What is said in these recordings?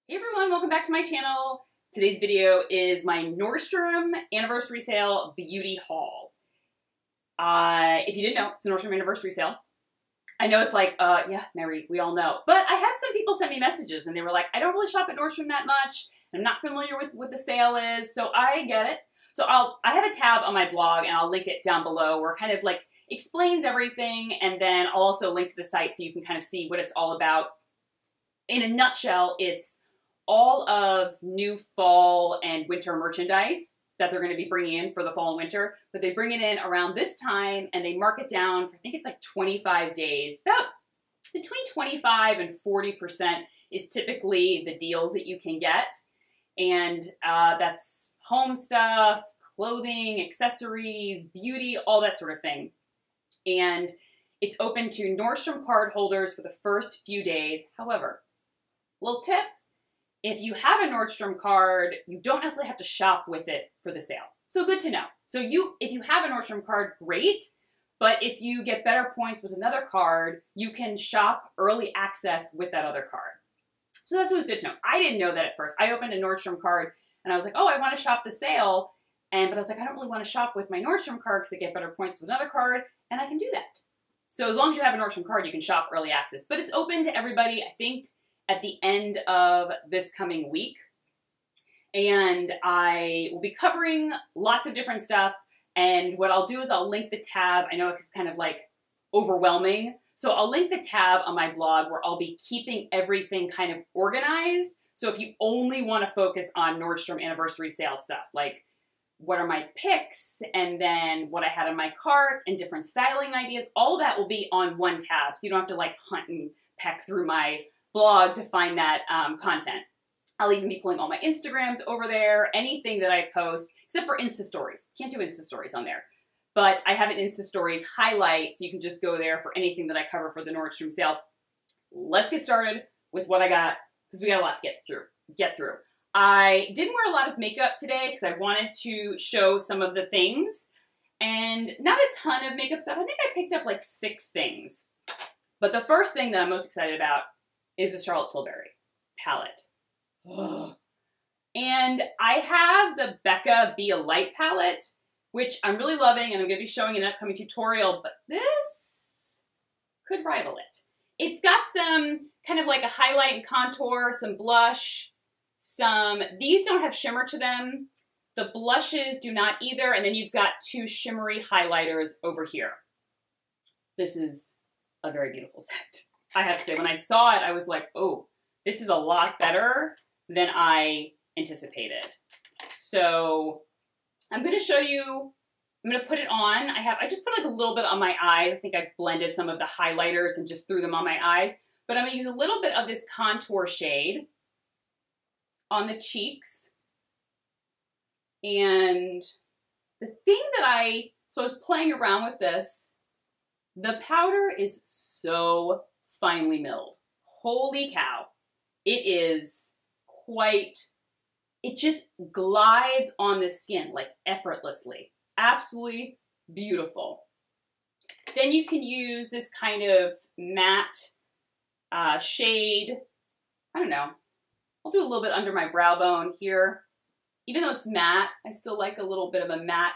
Hey everyone, welcome back to my channel. Today's video is my Nordstrom anniversary sale beauty haul. If you didn't know, it's a Nordstrom anniversary sale. I know it's like, yeah, Mary, we all know. But I had some people send me messages and they were like, I don't really shop at Nordstrom that much. I'm not familiar with what the sale is, so I get it. So I have a tab on my blog and I'll link it down below where it kind of like explains everything, and then I'll also link to the site so you can kind of see what it's all about. In a nutshell, it's all of new fall and winter merchandise that they're going to be bringing in for the fall and winter, but they bring it in around this time and they mark it down for, I think it's like 25 days. About between 25 and 40% is typically the deals that you can get. And that's home stuff, clothing, accessories, beauty, all that sort of thing. And it's open to Nordstrom card holders for the first few days. However, little tip, if you have a Nordstrom card, you don't necessarily have to shop with it for the sale. So good to know. So if you have a Nordstrom card, great. But if you get better points with another card, you can shop early access with that other card. So that's always good to know. I didn't know that at first. I opened a Nordstrom card and I was like, oh, I want to shop the sale. But I was like, I don't really want to shop with my Nordstrom card because I get better points with another card, and I can do that. So as long as you have a Nordstrom card, you can shop early access. But it's open to everybody, I think, at the end of this coming week. And I will be covering lots of different stuff. And what I'll do is I'll link the tab. I know it's kind of like overwhelming. So I'll link the tab on my blog where I'll be keeping everything kind of organized. So if you only want to focus on Nordstrom anniversary sale stuff, like what are my picks, and then what I had in my cart, and different styling ideas, all of that will be on one tab. So you don't have to like hunt and peck through my blog to find that content. I'll even be pulling all my Instagrams over there, anything that I post, except for Insta Stories. Can't do Insta Stories on there. But I have an Insta Stories highlight, so you can just go there for anything that I cover for the Nordstrom sale. Let's get started with what I got, because we got a lot to get through. I didn't wear a lot of makeup today because I wanted to show some of the things, and not a ton of makeup stuff. I think I picked up like 6 things. But the first thing that I'm most excited about is the Charlotte Tilbury palette. And I have the Becca Be a Light palette, which I'm really loving, and I'm going to be showing in an upcoming tutorial, but this could rival it. It's got some kind of like a highlight and contour, some blush, these don't have shimmer to them. The blushes do not either, and then you've got 2 shimmery highlighters over here. This is a very beautiful set. I have to say, when I saw it, I was like, oh, this is a lot better than I anticipated. So I'm going to show you, I'm going to put it on. I just put like a little bit on my eyes. I think I blended some of the highlighters and just threw them on my eyes. But I'm going to use a little bit of this contour shade on the cheeks. And the thing that so I was playing around with this. The powder is so finely milled. Holy cow. It is it just glides on the skin like effortlessly. Absolutely beautiful. Then you can use this kind of matte shade. I don't know. I'll do a little bit under my brow bone here. Even though it's matte, I still like a little bit of a matte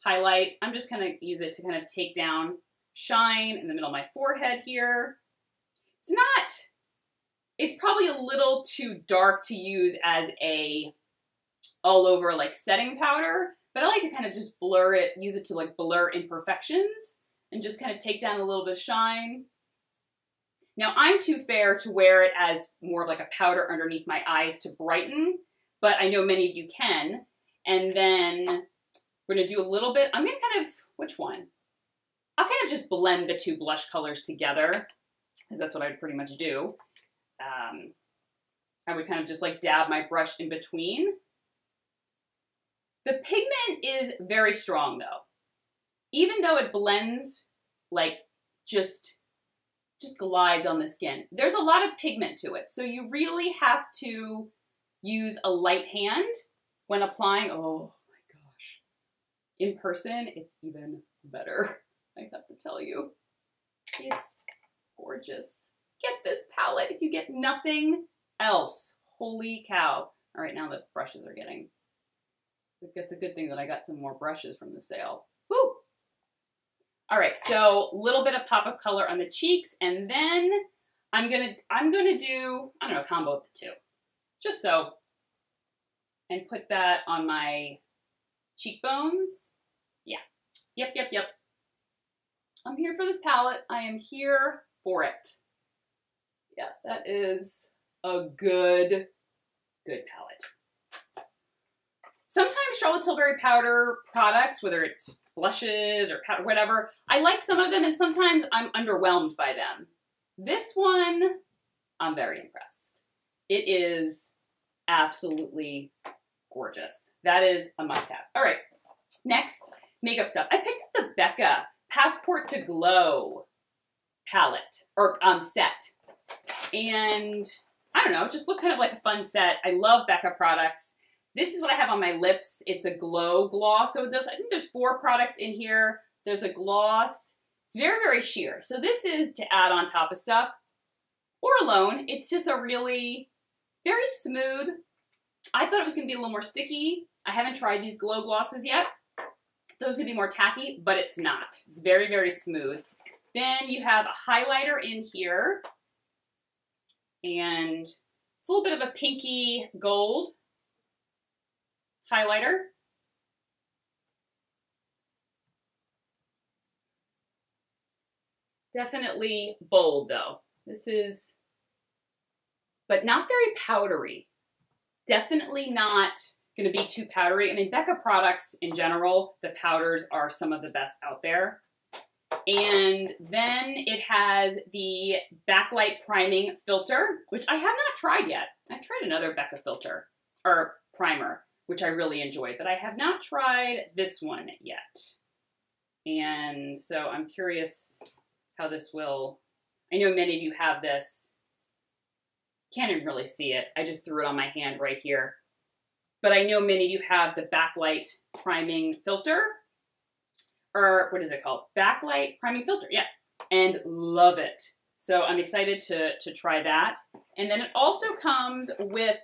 highlight. I'm just going to use it to kind of take down shine in the middle of my forehead here. It's probably a little too dark to use as a all over like setting powder, but I like to kind of just blur it, use it to like blur imperfections and just kind of take down a little bit of shine. Now I'm too fair to wear it as more of like a powder underneath my eyes to brighten, but I know many of you can. And then we're gonna do a little bit, I'm gonna kind of, which one? I'll kind of just blend the 2 blush colors together, because that's what I would pretty much do. I would kind of just like dab my brush in between. The pigment is very strong though. Even though it blends, like just glides on the skin, there's a lot of pigment to it. So you really have to use a light hand when applying. Oh my gosh. In person, it's even better. I have to tell you, it's gorgeous. Get this palette if you get nothing else. Holy cow. All right, now the brushes are getting, I guess a good thing that I got some more brushes from the sale. Woo! All right, so a little bit of pop of color on the cheeks, and then I'm gonna do, I don't know, a combo of the two. Just so. And put that on my cheekbones. Yeah. Yep. I'm here for this palette. I am here for it. Yeah, that is a good palette. Sometimes Charlotte Tilbury powder products, whether it's blushes or powder, whatever, I like some of them and sometimes I'm underwhelmed by them. This one, I'm very impressed. It is absolutely gorgeous. That is a must-have. All right, next, makeup stuff. I picked up the Becca Passport to Glow palette, or set. And I don't know, just looked kind of like a fun set. I love Becca products. This is what I have on my lips. It's a glow gloss. So I think there's 4 products in here. There's a gloss. It's very, very sheer. So this is to add on top of stuff or alone. It's just a really very smooth. I thought it was going to be a little more sticky. I haven't tried these glow glosses yet. Thought it was going to be more tacky, but it's not. It's very, very smooth. Then you have a highlighter in here. And it's a little bit of a pinky gold highlighter. Definitely bold though. This is, but not very powdery. Definitely not going to be too powdery. I mean, Becca products in general, the powders are some of the best out there. And then it has the backlight priming filter, which I have not tried yet. I've tried another Becca filter or primer, which I really enjoyed, but I have not tried this one yet. And so I'm curious how this will, I know many of you have this. Can't even really see it. I just threw it on my hand right here. But I know many of you have the backlight priming filter, or what is it called? Backlight priming filter, yeah. And love it. So I'm excited to try that. And then it also comes with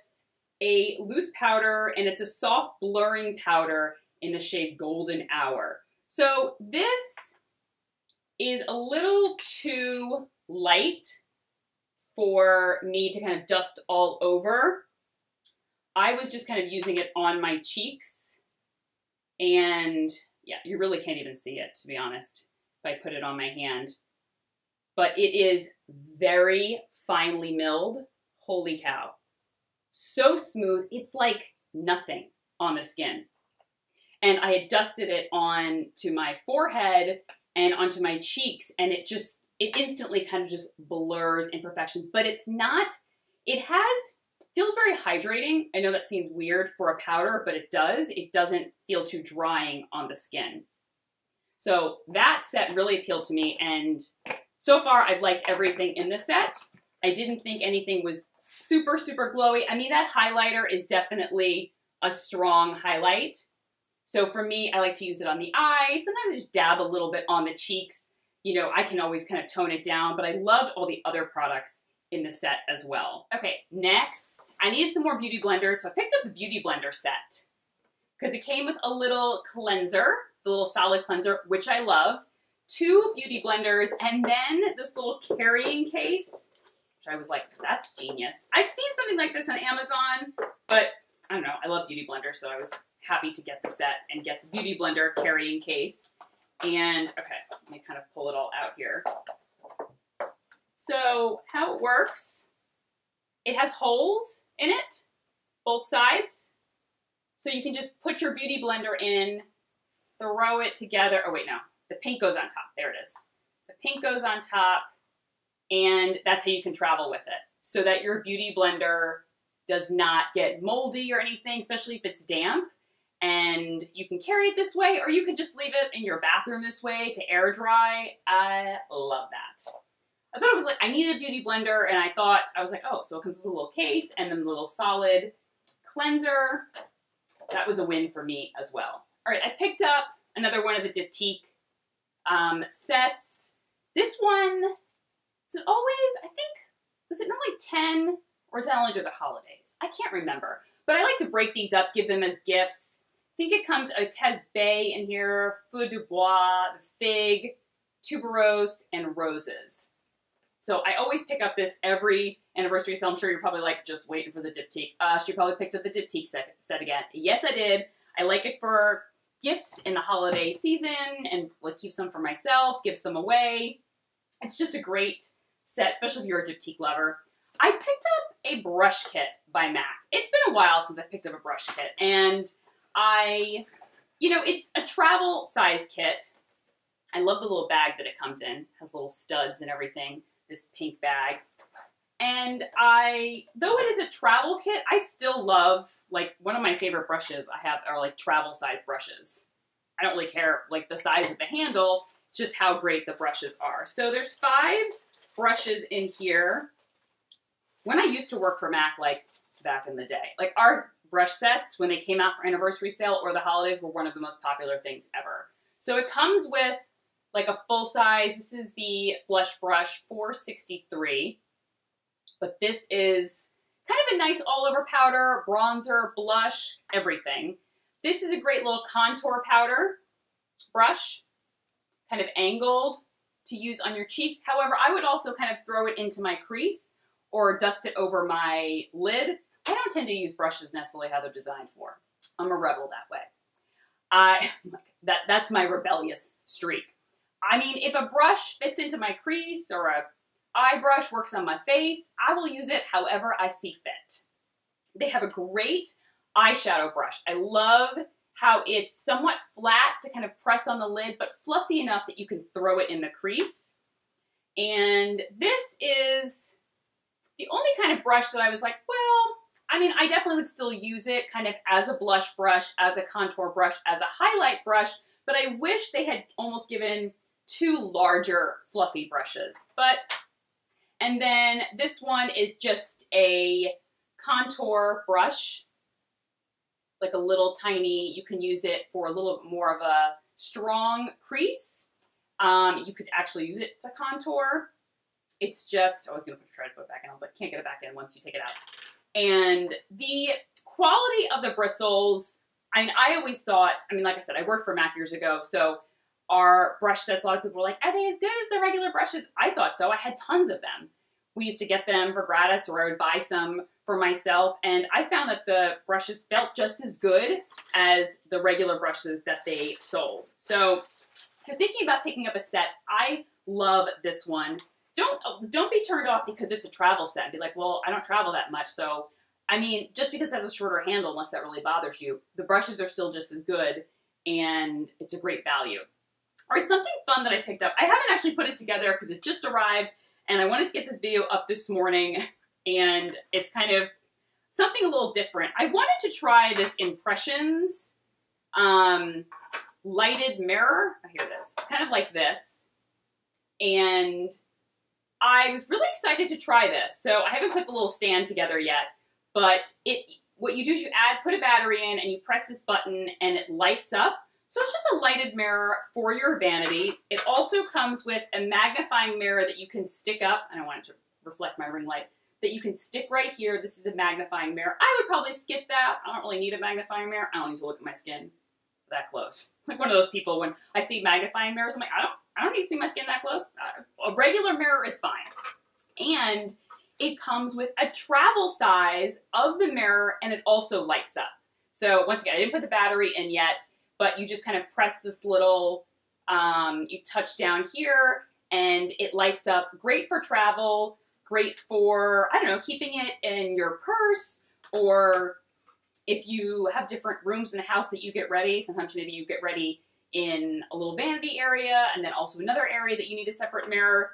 a loose powder, and it's a soft blurring powder in the shade Golden Hour. So this is a little too light for me to kind of dust all over. I was just kind of using it on my cheeks, and yeah, you really can't even see it, to be honest, if I put it on my hand. But it is very finely milled. Holy cow. So smooth. It's like nothing on the skin. And I had dusted it on to my forehead and onto my cheeks, and it instantly kind of just blurs imperfections. But it's not, feels very hydrating. I know that seems weird for a powder, but it does. It doesn't feel too drying on the skin. So that set really appealed to me, and so far I've liked everything in the set. I didn't think anything was super, super glowy. I mean, that highlighter is definitely a strong highlight. So for me, I like to use it on the eyes. Sometimes I just dab a little bit on the cheeks. You know, I can always kind of tone it down, but I loved all the other products in the set as well. Okay, next, I needed some more beauty blenders, so I picked up the Beautyblender Set because it came with a little cleanser, the little solid cleanser, which I love, 2 beauty blenders, and then this little carrying case, which I was like, that's genius. I've seen something like this on Amazon, but I don't know, I love beauty blenders, so I was happy to get the set and get the beauty blender carrying case. And okay, let me kind of pull it all out here. So how it works, it has holes in it, both sides. So you can just put your beauty blender in, throw it together. Oh wait, no, the pink goes on top. There it is. The pink goes on top, and that's how you can travel with it, so that your beauty blender does not get moldy or anything, especially if it's damp. And you can carry it this way, or you can just leave it in your bathroom this way to air dry. I love that. I thought it was like, I needed a beauty blender, and I was like, oh, so it comes with a little case and then the little solid cleanser. That was a win for me as well. All right, I picked up another one of the Diptyque sets. This one, is it always, I think, was it normally Or is that only during the holidays? I can't remember. But I like to break these up, give them as gifts. I think it has bay in here, feu de bois, fig, tuberose, and roses. So I always pick up this every anniversary sale. I'm sure you're probably like just waiting for the diptyque. She probably picked up the diptyque set again. Yes, I did. I like it for gifts in the holiday season and like keep some for myself, give some away. It's just a great set, especially if you're a diptyque lover. I picked up a brush kit by MAC. It's been a while since I picked up a brush kit, and it's a travel size kit. I love the little bag that it comes in. It has little studs and everything, this pink bag. And though it is a travel kit, I still love, like, one of my favorite brushes I have are like travel size brushes. I don't really care, like, the size of the handle, it's just how great the brushes are. So there's 5 brushes in here. When I used to work for MAC, like, back in the day, like, our brush sets, when they came out for anniversary sale or the holidays, were one of the most popular things ever. So it comes with, like, a full size. This is the blush brush, $4.63. But this is kind of a nice all-over powder, bronzer, blush, everything. This is a great little contour powder brush, kind of angled to use on your cheeks. However, I would also kind of throw it into my crease or dust it over my lid. I don't tend to use brushes necessarily how they're designed for. I'm a rebel that way. That's my rebellious streak. I mean, if a brush fits into my crease or a eye brush works on my face, I will use it however I see fit. They have a great eyeshadow brush. I love how it's somewhat flat to kind of press on the lid, but fluffy enough that you can throw it in the crease. And this is the only kind of brush that I was like, well, I mean, I definitely would still use it kind of as a blush brush, as a contour brush, as a highlight brush, but I wish they had almost given 2 larger fluffy brushes. And then this one is just a contour brush, like a little tiny, you can use it for a little more of a strong crease. You could actually use it to contour. It's just, I was going to try to put it back in. I was like, can't get it back in once you take it out. And the quality of the bristles, I mean, I always thought, I mean, like I said, I worked for MAC years ago, so our brush sets, a lot of people were like, are they as good as the regular brushes? I thought so. I had tons of them. We used to get them for gratis, or I would buy some for myself, and I found that the brushes felt just as good as the regular brushes that they sold. So if you're thinking about picking up a set, I love this one. Don't be turned off because it's a travel set. Be like, well, I don't travel that much, so I mean, just because it has a shorter handle, unless that really bothers you, the brushes are still just as good, and it's a great value. All right, something fun that I picked up. I haven't actually put it together because it just arrived, and I wanted to get this video up this morning, and it's kind of something a little different. I wanted to try this Impressions lighted mirror. Oh, here it is. Kind of like this. And I was really excited to try this. So I haven't put the little stand together yet, but what you do is you put a battery in and you press this button and it lights up. So it's just a lighted mirror for your vanity. It also comes with a magnifying mirror that you can stick up. I don't want it to reflect my ring light. That you can stick right here. This is a magnifying mirror. I would probably skip that. I don't really need a magnifying mirror. I don't need to look at my skin that close. Like one of those people when I see magnifying mirrors, I'm like, I don't need to see my skin that close. A regular mirror is fine. And it comes with a travel size of the mirror, and it also lights up. So once again, I didn't put the battery in yet, but you just kind of press this little, you touch down here, and it lights up. Great for travel, great for, I don't know, keeping it in your purse, or if you have different rooms in the house that you get ready. Sometimes maybe you get ready in a little vanity area, and then also another area that you need a separate mirror.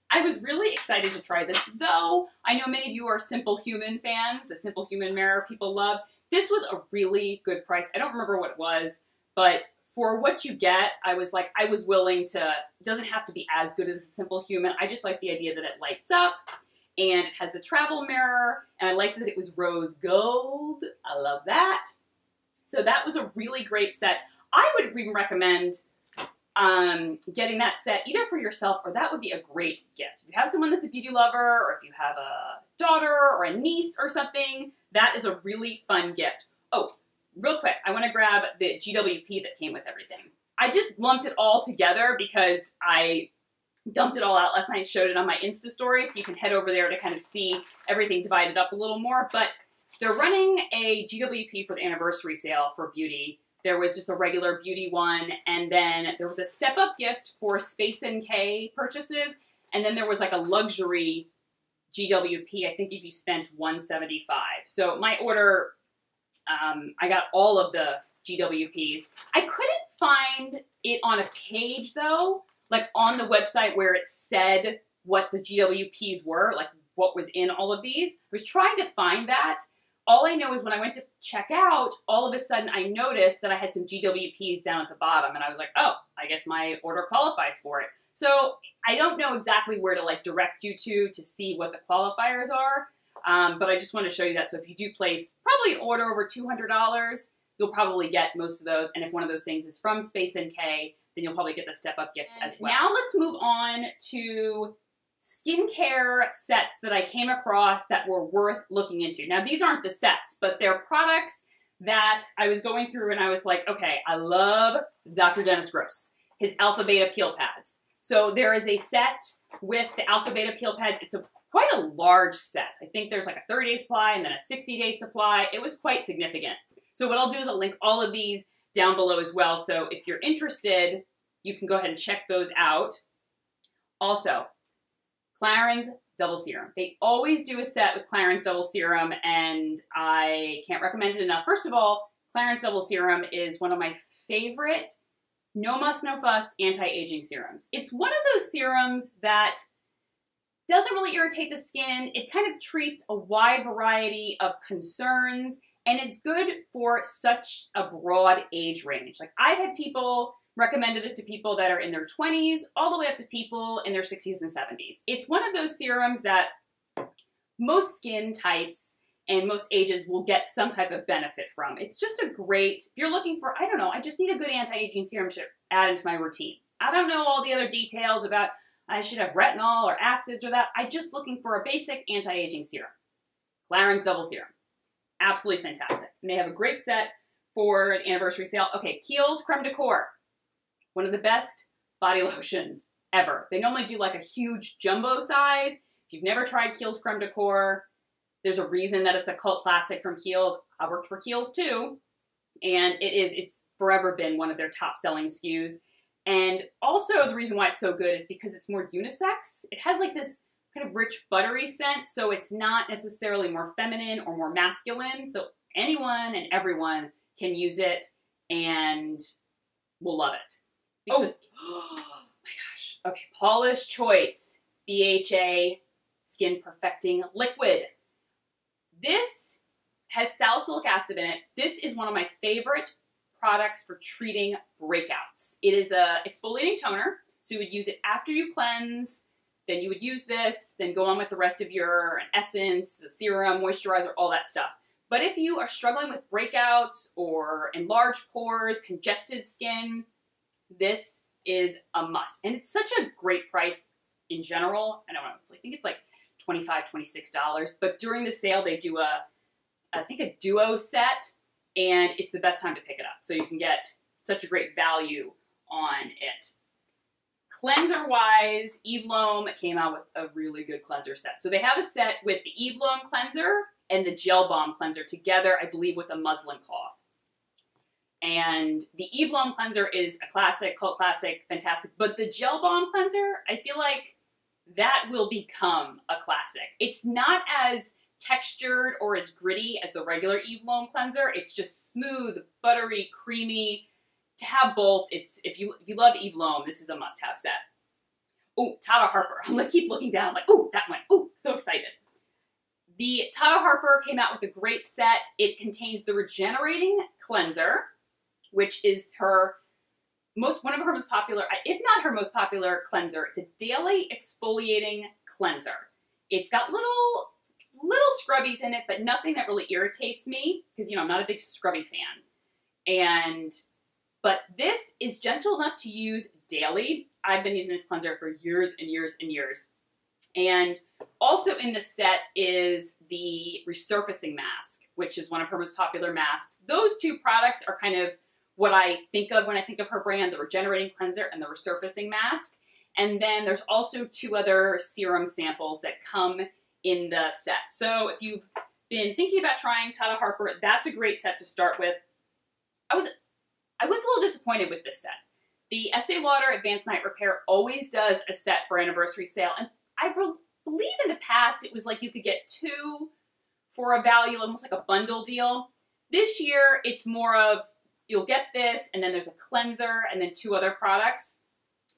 I was really excited to try this, though I know many of you are Simple Human fans. The Simple Human mirror people love. This was a really good price. I don't remember what it was, but for what you get, I was like, I was willing to, it doesn't have to be as good as a Simple Human. I just like the idea that it lights up, and it has the travel mirror, and I liked that it was rose gold. I love that. So that was a really great set. I would even recommend getting that set either for yourself, or that would be a great gift. If you have someone that's a beauty lover, or if you have a daughter or a niece or something, that is a really fun gift. Oh, real quick, I want to grab the GWP that came with everything. I just lumped it all together because I dumped it all out last night, showed it on my Insta story, so you can head over there to kind of see everything divided up a little more. But they're running a GWP for the anniversary sale for beauty. There was just a regular beauty one, and then there was a step-up gift for Space NK purchases, and then there was like a luxury GWP, I think if you spent $175. So my order, I got all of the GWPs. I couldn't find it on a page though, like on the website where it said what the GWPs were, like what was in all of these. I was trying to find that. All I know is when I went to check out, all of a sudden I noticed that I had some GWPs down at the bottom, and I was like, oh, I guess my order qualifies for it. So I don't know exactly where to like direct you to see what the qualifiers are, but I just want to show you that. So if you do place probably an order over $200, you'll probably get most of those. And if one of those things is from Space NK, then you'll probably get the step-up gift as well. Now let's move on to skincare sets that I came across that were worth looking into. Now these aren't the sets, but they're products that I was going through and I was like, okay, I love Dr. Dennis Gross, his Alpha Beta Peel Pads. So there is a set with the Alpha Beta Peel Pads. It's quite a large set. I think there's like a 30-day supply and then a 60-day supply. It was quite significant. So what I'll do is I'll link all of these down below as well. So if you're interested, you can go ahead and check those out. Also, Clarins Double Serum. They always do a set with Clarins Double Serum, and I can't recommend it enough. First of all, Clarins Double Serum is one of my favorite no muss, no fuss anti-aging serums. It's one of those serums that doesn't really irritate the skin. It kind of treats a wide variety of concerns, and it's good for such a broad age range. Like I've had people recommended this to people that are in their 20s all the way up to people in their 60s and 70s. It's one of those serums that most skin types and most ages will get some type of benefit from. It's just a great, if you're looking for, I don't know, I just need a good anti-aging serum to add into my routine. I don't know all the other details about I should have retinol or acids or that. I'm just looking for a basic anti-aging serum. Clarins Double Serum. Absolutely fantastic. And they have a great set for an anniversary sale. Okay, Kiehl's Creme de Corps. One of the best body lotions ever. They normally do like a huge jumbo size. If you've never tried Kiehl's Creme de Corps, there's a reason that it's a cult classic from Kiehl's. I worked for Kiehl's too, and it's forever been one of their top selling SKUs. And also the reason why it's so good is because it's more unisex. It has like this kind of rich buttery scent, so it's not necessarily more feminine or more masculine. So anyone and everyone can use it and will love it. Because, oh my gosh. Okay, Paula's Choice BHA Skin Perfecting Liquid. This has salicylic acid in it. This is one of my favorite products for treating breakouts. It is a exfoliating toner, so you would use it after you cleanse, then you would use this, then go on with the rest of your essence, serum, moisturizer, all that stuff. But if you are struggling with breakouts or enlarged pores, congested skin, this is a must. And it's such a great price in general. I don't know, I think it's like $25, $26. But during the sale, they do I think a duo set, and it's the best time to pick it up. So you can get such a great value on it. Cleanser-wise, Eve L'Homme came out with a really good cleanser set. So they have a set with the Eve L'Homme cleanser and the Gel Balm cleanser together, I believe, with a muslin cloth. And the Eve L'Homme cleanser is a classic, cult classic, fantastic. But the Gel Balm cleanser, I feel like that will become a classic. It's not as textured or as gritty as the regular Eve L'Homme cleanser. It's just smooth, buttery, creamy. To have both, if you love Eve L'Homme, this is a must-have set. Oh, Tata Harper. I'm gonna keep looking down. I'm like, oh, that one. Oh, so excited. The Tata Harper came out with a great set. It contains the Regenerating Cleanser, which is one of her most popular, if not her most popular cleanser. It's a daily exfoliating cleanser. It's got little scrubbies in it, but nothing that really irritates me because, I'm not a big scrubby fan. But this is gentle enough to use daily. I've been using this cleanser for years and years and years. And also in the set is the resurfacing mask, which is one of her most popular masks. Those two products are kind of what I think of when I think of her brand, the regenerating cleanser and the resurfacing mask. And then there's also 2 other serum samples that come in the set. So if you've been thinking about trying Tata Harper, that's a great set to start with. I was a little disappointed with this set. The Estee Lauder Advanced Night Repair always does a set for anniversary sale, and I believe in the past it was like you could get 2 for a value, almost like a bundle deal. This year it's more of you'll get this, and then there's a cleanser, and then 2 other products.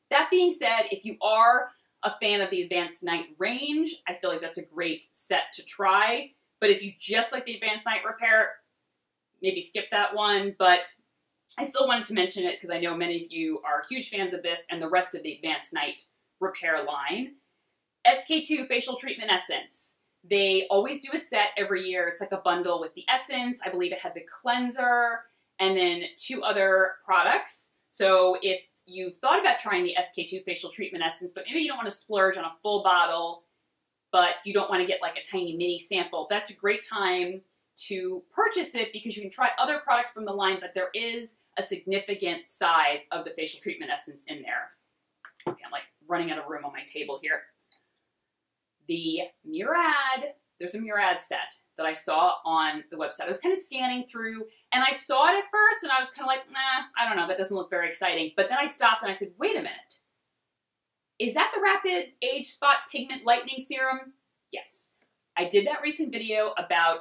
That being said, if you are a fan of the Advanced Night range, I feel like that's a great set to try. But if you just like the Advanced Night Repair, maybe skip that one. But I still wanted to mention it because I know many of you are huge fans of this and the rest of the Advanced Night Repair line. SK2 Facial Treatment Essence. They always do a set every year. It's like a bundle with the essence. I believe it had the cleanser and then 2 other products. So if you've thought about trying the SK2 Facial Treatment Essence, but maybe you don't want to splurge on a full bottle, but you don't want to get like a tiny mini sample, that's a great time to purchase it because you can try other products from the line, but there is a significant size of the facial treatment essence in there. Okay, I'm like running out of room on my table here. The Murad, there's a Murad set that I saw on the website. I was kind of scanning through and I saw it at first and I was kind of like, nah, I don't know, that doesn't look very exciting. But then I stopped and I said, wait a minute. Is that the Rapid Age Spot Pigment Lightening Serum? Yes. I did that recent video about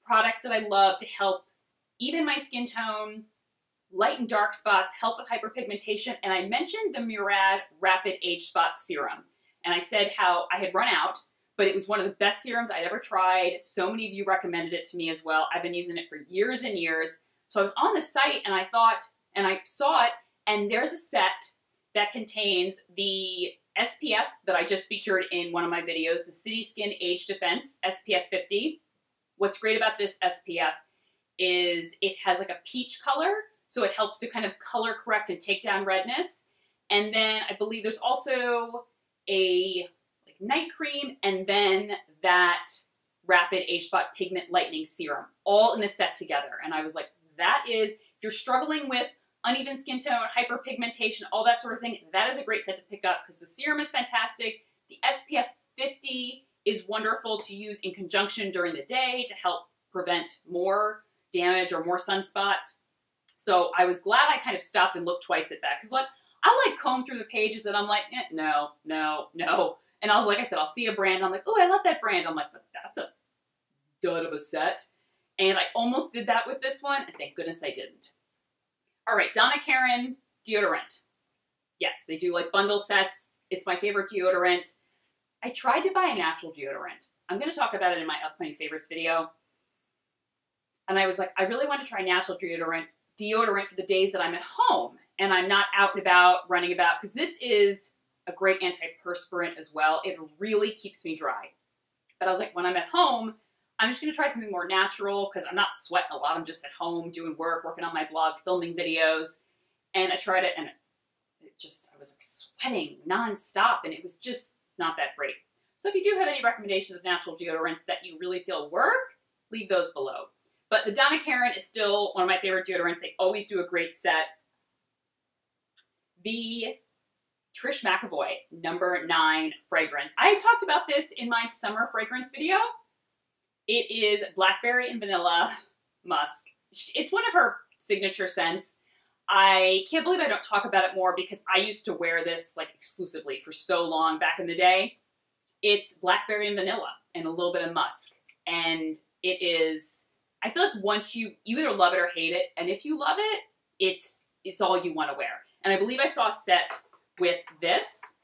products that I love to help even my skin tone, lighten dark spots, help with hyperpigmentation, and I mentioned the Murad Rapid Age Spot Serum. And I said how I had run out, but it was one of the best serums I'd ever tried. So many of you recommended it to me as well. I've been using it for years and years. So I was on the site and I thought, and I saw it, and there's a set that contains the SPF that I just featured in one of my videos, the City Skin Age Defense SPF 50. What's great about this SPF is it has like a peach color, so it helps to kind of color correct and take down redness. And then I believe there's also a like night cream and then that Rapid Age Spot Pigment Lightening Serum, all in the set together. And I was like, that is, if you're struggling with uneven skin tone, hyperpigmentation, all that sort of thing, that is a great set to pick up because the serum is fantastic. The SPF 50 is wonderful to use in conjunction during the day to help prevent more damage or more sunspots. So I was glad I kind of stopped and looked twice at that because I like comb through the pages and I'm like, no, no, no. And I was like I said, I'll see a brand. I'm like, oh, I love that brand. I'm like, but that's a dud of a set. And I almost did that with this one, and thank goodness I didn't. All right, Donna Karan deodorant. Yes, they do like bundle sets. It's my favorite deodorant. I tried to buy a natural deodorant. I'm going to talk about it in my upcoming favorites video. And I was like, I really want to try natural deodorant for the days that I'm at home and I'm not out and about, running about, because this is a great antiperspirant as well. It really keeps me dry. But I was like, when I'm at home, I'm just going to try something more natural because I'm not sweating a lot. I'm just at home doing work, working on my blog, filming videos. And I tried it and I was like sweating nonstop and it was just not that great. So if you do have any recommendations of natural deodorants that you really feel work, leave those below. But the Donna Karan is still one of my favorite deodorants. They always do a great set. The Trish McEvoy number 9 fragrance. I talked about this in my summer fragrance video. It is blackberry and vanilla musk. It's one of her signature scents. I can't believe I don't talk about it more because I used to wear this like exclusively for so long back in the day. It's blackberry and vanilla and a little bit of musk. And it is, I feel like once you either love it or hate it. And if you love it, it's all you want to wear. And I believe I saw a set with this.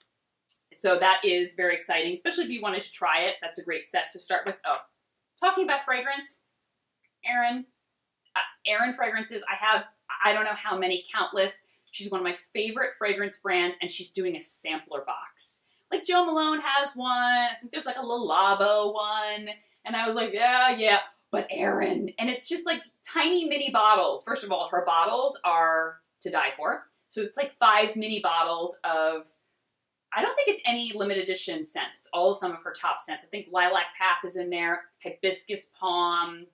So that is very exciting, especially if you wanted to try it. That's a great set to start with. Oh, talking about fragrance, Erin fragrances. I don't know how many, countless. She's one of my favorite fragrance brands, and she's doing a sampler box. Like Jo Malone has one. I think there's like a Le Labo one. And I was like, yeah, but Erin. And it's just like tiny mini bottles. First of all, her bottles are to die for. So it's like 5 mini bottles of, I don't think it's any limited edition scents. It's all some of her top scents. I think Lilac Path is in there, Hibiscus Palm,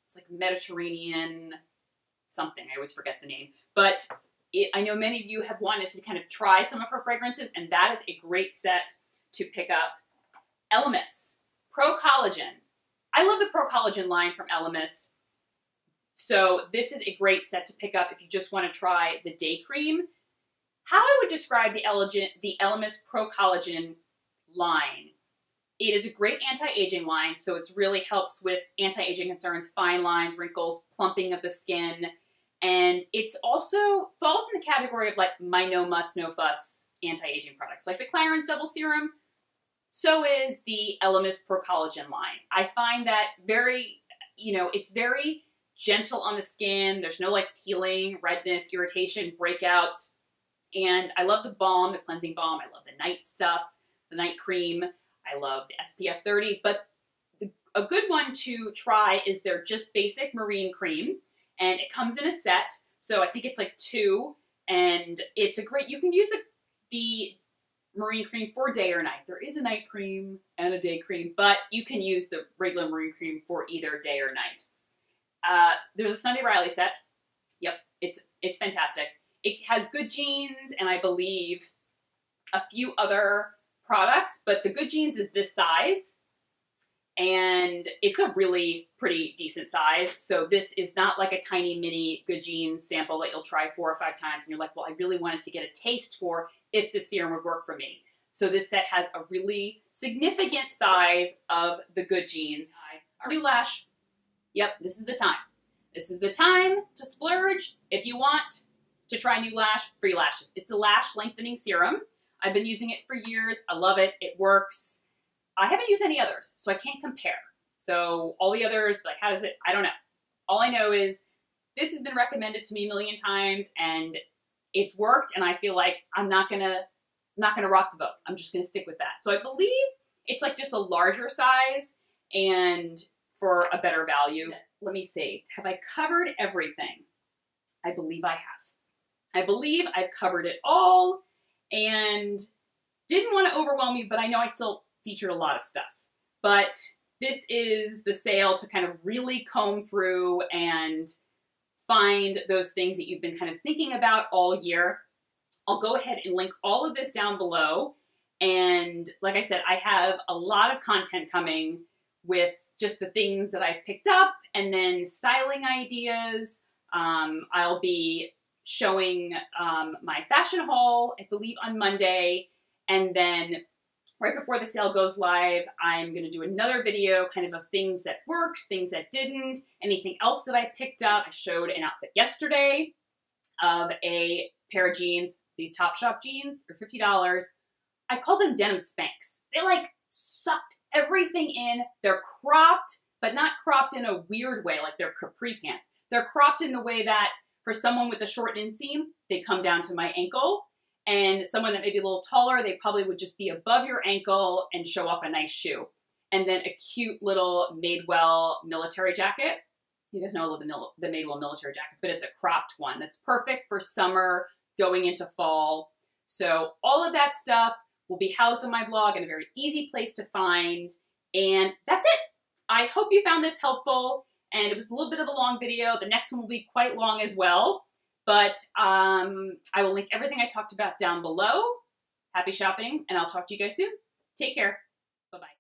it's like Mediterranean something. I always forget the name. But I know many of you have wanted to kind of try some of her fragrances, and that is a great set to pick up. Elemis Pro Collagen. I love the Pro Collagen line from Elemis. So this is a great set to pick up if you just want to try the day cream. How I would describe the Elemis Pro Collagen line. It is a great anti-aging line, so it really helps with anti-aging concerns, fine lines, wrinkles, plumping of the skin. And it's also falls in the category of like my no muss, no fuss anti-aging products. Like the Clarins Double Serum, so is the Elemis Pro Collagen line. I find that very, it's very gentle on the skin. There's no like peeling, redness, irritation, breakouts. And I love the balm, the cleansing balm. I love the night stuff, the night cream. I love the SPF 30. But a good one to try is their Just Basic Marine Cream. And it comes in a set. So I think it's like 2. And it's a great, you can use the marine cream for day or night. There is a night cream and a day cream, but you can use the regular marine cream for either day or night. There's a Sunday Riley set. Yep, it's fantastic. It has Good Genes and I believe a few other products, but the Good Genes is this size and it's a really pretty decent size. So this is not like a tiny mini Good Genes sample that you'll try 4 or 5 times and you're like, well, I really wanted to get a taste for if this serum would work for me. So this set has a really significant size of the Good Genes. New lash. Yep, this is the time. This is the time to splurge if you want to try new lash for your lashes. It's a lash lengthening serum. I've been using it for years. I love it. It works. I haven't used any others, so I can't compare. So all the others, like how does it, I don't know. All I know is this has been recommended to me a million times and it's worked and I feel like I'm not gonna rock the boat. I'm just gonna stick with that. So I believe it's like just a larger size and for a better value. Let me see, have I covered everything? I believe I have. I believe I've covered it all and didn't want to overwhelm you, but I know I still featured a lot of stuff. But this is the sale to kind of really comb through and find those things that you've been kind of thinking about all year. I'll go ahead and link all of this down below. And like I said, I have a lot of content coming with just the things that I've picked up and then styling ideas. I'll be showing my fashion haul, I believe on Monday. And then right before the sale goes live, I'm going to do another video kind of things that worked, things that didn't, anything else that I picked up. I showed an outfit yesterday of a pair of jeans, these Topshop jeans. They're $50. I call them denim Spanx. They like sucked everything in. They're cropped, but not cropped in a weird way like they're capri pants. They're cropped in the way that for someone with a short inseam, they come down to my ankle. And someone that may be a little taller, they probably would just be above your ankle and show off a nice shoe. And then a cute little Madewell military jacket. You guys know I love the Madewell military jacket, but it's a cropped one that's perfect for summer, going into fall. So all of that stuff will be housed on my blog in a very easy place to find. And that's it. I hope you found this helpful. And it was a little bit of a long video. The next one will be quite long as well. But I will link everything I talked about down below. Happy shopping, and I'll talk to you guys soon. Take care. Bye-bye.